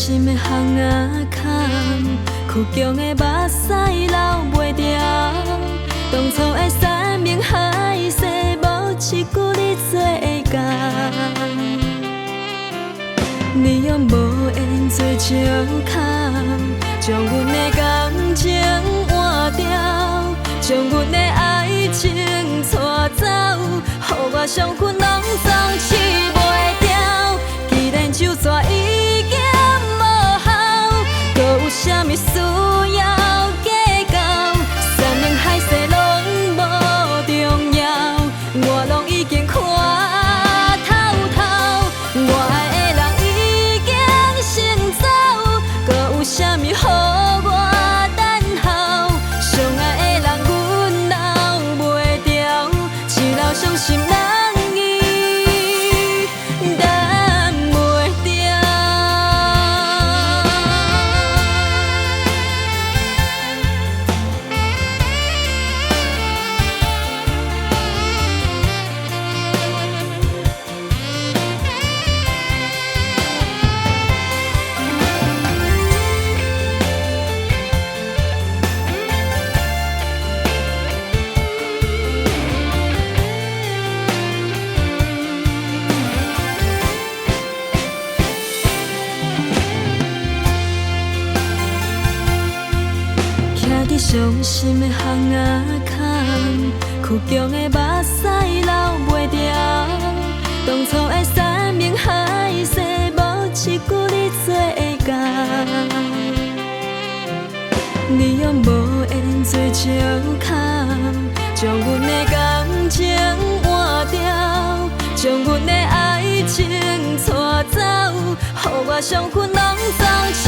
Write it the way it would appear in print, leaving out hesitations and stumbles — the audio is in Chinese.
心的巷仔空，苦强的目屎流袂掉。当初的山盟海誓，无一句你做会到。你用无言做借口，将阮的感情换掉，将阮的爱情带走，予我伤痕拢总拭袂掉。既然就算已经无效，搁有啥物需要计较？山盟海誓拢无重要，我拢已经看透透。我爱的人已经先走，搁有啥物予我等候？相爱的人阮留袂掉，一路伤心人伊等袂掉。徛伫伤心的巷仔空，苦强的目屎流袂掉。当初的山盟海誓，无一句你做会到。你用无言做借口，将阮的感情换掉，将阮的爱情带走，予我伤痕拢总拭